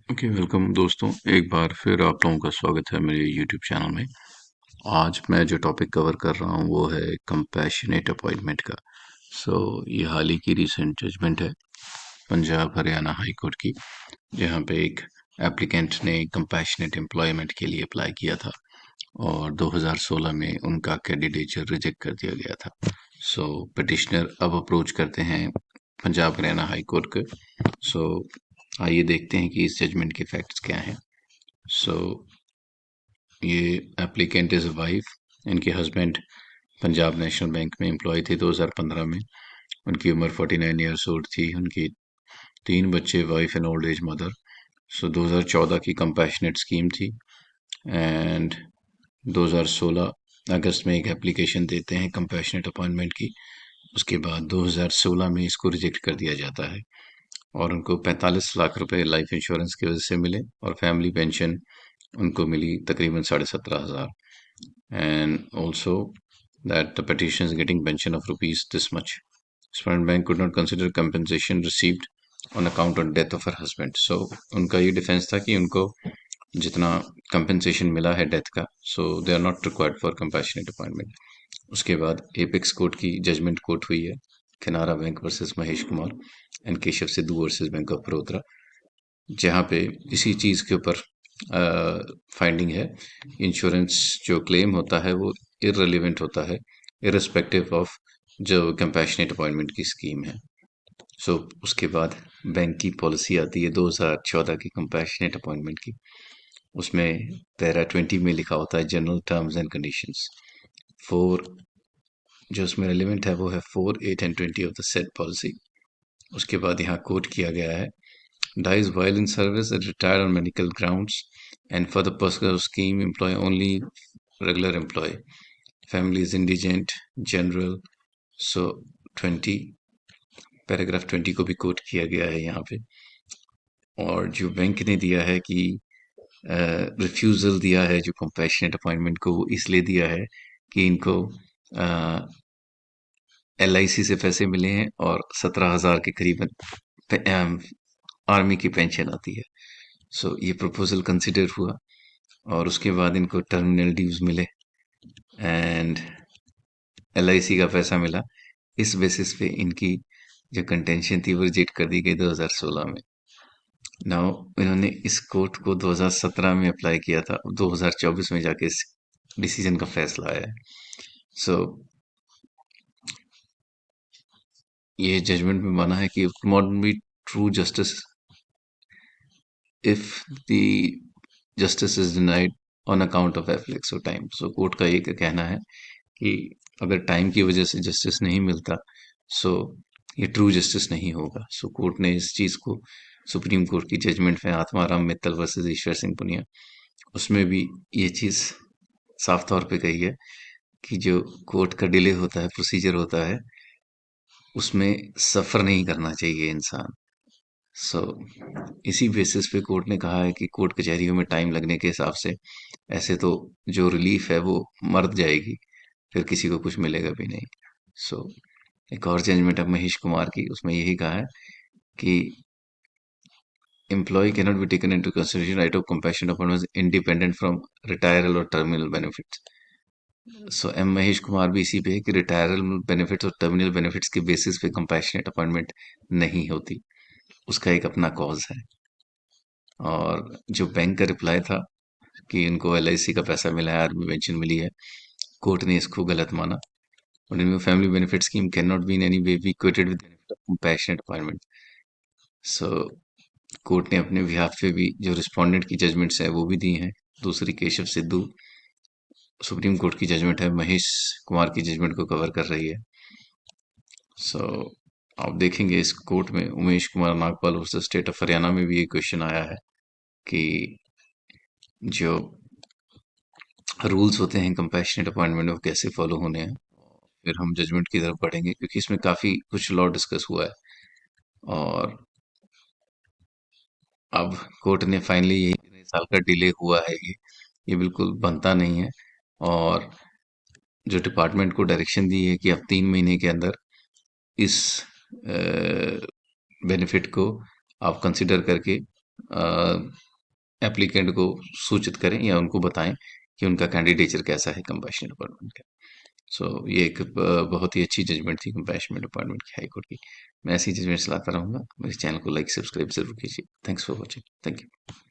Okay, welcome दोस्तों। एक बार फिर आप लोगों का स्वागत है मेरे यूट्यूब चैनल में। आज मैं जो टॉपिक कवर कर रहा हूँ वो है कंपैशनेट अपॉइंटमेंट का। ये हाल ही की रिसेंट जजमेंट है पंजाब हरियाणा हाई कोर्ट की, जहाँ पे एक एप्लीकेंट ने कंपैशनेट एम्प्लॉयमेंट के लिए अप्लाई किया था और 2016 में उनका कैंडिडेचर रिजेक्ट कर दिया गया था। पिटिशनर अब अप्रोच करते हैं पंजाब हरियाणा हाई कोर्ट को। सो आइए देखते हैं कि इस जजमेंट के फैक्ट्स क्या हैं। सो ये एप्लीकेंट इज़ वाइफ। इनके हस्बैंड पंजाब नेशनल बैंक में एम्प्लॉय थे 2015 में। उनकी उम्र 49 ईयर्स ओल्ड थी। उनकी 3 बच्चे, wife and old age mother. 2014 की कंपैशनेट स्कीम थी एंड 2016 अगस्त में एक एप्लीकेशन देते हैं कंपैशनेट अपॉइंटमेंट की। उसके बाद 2016 में इसको रिजेक्ट कर दिया जाता है और उनको 45 लाख रुपए लाइफ इंश्योरेंस की वजह से मिले और फैमिली पेंशन उनको मिली तकरीबन 17,500। And also that the petitioner is getting pension of rupees this much. Sperm Bank could not consider compensation received on account of death of her husband. So उनका ये defence था कि उनको जितना कंपेंसेशन मिला है डेथ का, so they are not required for compassionate appointment. उसके बाद एपेक्स कोर्ट की जजमेंट कोर्ट हुई है, Canara bank versus Mahesh Kumar and Keshav Siddhu versus bank of Baroda, जहाँ पे इसी चीज़ के ऊपर फाइंडिंग है। इंश्योरेंस जो क्लेम होता है वो इररिलेवेंट होता है, इररिस्पेक्टिव ऑफ जो कंपैशनेट अपॉइंटमेंट की स्कीम है। उसके बाद बैंक की पॉलिसी आती है 2014 की कंपैशनेट अपॉइंटमेंट की। उसमें पैरा 20 में लिखा होता है general terms and conditions. Four जो उसमें रेलिवेंट है वो है 4, 8 and 20 of the set policy. उसके बाद यहाँ कोट किया गया है, dies while in service and retired on medical grounds, and for the purpose of scheme employ only regular employee, family is indigent general। so 20 paragraph 20 को भी coat किया गया है यहाँ पे। और जो बैंक ने दिया है कि रिफ्यूज़ल दिया है जो कंपैशनेट अपॉइंटमेंट को, वो इसलिए दिया है कि इनको LIC से पैसे मिले हैं और 17,000 के करीबन आर्मी की पेंशन आती है। ये प्रपोजल कंसिडर हुआ और उसके बाद इनको टर्मिनल ड्यूज मिले एंड LIC का पैसा मिला। इस बेसिस पे इनकी जो कंटेंशन थी वो रिजेक्ट कर दी गई 2016 में। नाउ इन्होंने इस कोर्ट को 2017 में अप्लाई किया था, 2024 में जाके इस डिसीजन का फैसला आया है। सो ये जजमेंट में माना है कि it not be true justice if the justice is denied on account of efflux of time. Court का ये कहना है कि अगर टाइम की वजह से जस्टिस नहीं मिलता, सो ये ट्रू जस्टिस नहीं होगा। कोर्ट ने इस चीज़ को सुप्रीम कोर्ट की जजमेंट में आत्माराम मित्तल वर्सेस ईश्वर सिंह पुनिया, उसमें भी ये चीज़ साफ तौर पे कही है कि जो कोर्ट का डिले होता है, प्रोसीजर होता है, उसमें सफ़र नहीं करना चाहिए इंसान। सो इसी बेसिस पे कोर्ट ने कहा है कि कोर्ट कचहरियों में टाइम लगने के हिसाब से ऐसे तो जो रिलीफ है वो मर जाएगी, फिर किसी को कुछ मिलेगा भी नहीं। सो एक और जजमेंट है महेश कुमार की, उसमें यही कहा है कि employee cannot be taken into consideration right of compassion upon was independent from retiral और terminal benefits. M Mahesh Kumar भी इसी पे है कि रिटायरल बेनिफिट्स और टर्मिनल बेनिफिट्स के बेसिस पे कंपैशनेट अपॉइंटमेंट नहीं होती, उसका एक अपना कॉज है। और जो बैंक का रिप्लाई था कि इनको LIC का पैसा मिला है, आर्मी पेंशन मिली है, कोर्ट ने इसको गलत माना और इनमें family benefit scheme can not be in any way be equated with benefit of compassionate appointment. So court ने अपने बिहाफ पे भी जो रिस्पोंडेंट की जजमेंट्स है वो भी दी हैं। दूसरी केशव सिद्धू सुप्रीम कोर्ट की जजमेंट है, महेश कुमार की जजमेंट को कवर कर रही है। आप देखेंगे इस कोर्ट में Umesh Kumar Nagpal versus state of Haryana में भी ये क्वेश्चन आया है कि जो रूल्स होते हैं कंपैशनेट अपॉइंटमेंट वो कैसे फॉलो होने हैं। फिर हम जजमेंट की तरफ बढ़ेंगे क्योंकि इसमें काफ़ी कुछ लॉ डिस्कस हुआ है और अब कोर्ट ने फाइनली यही साल का डिले हुआ है, ये बिल्कुल बनता नहीं है। और जो डिपार्टमेंट को डायरेक्शन दी है कि अब 3 महीने के अंदर इस बेनिफिट को आप कंसिडर करके एप्लीकेंट को सूचित करें या उनको बताएं कि उनका कैंडिडेचर कैसा है कंपैशन डिपार्टमेंट का। सो ये एक बहुत ही अच्छी जजमेंट थी कंपैशन डिपार्टमेंट की, हाई कोर्ट की। मैं ऐसी जजमेंट लाता रहूंगा। मेरे चैनल को लाइक सब्सक्राइब जरूर कीजिए। Thanks for watching. Thank you.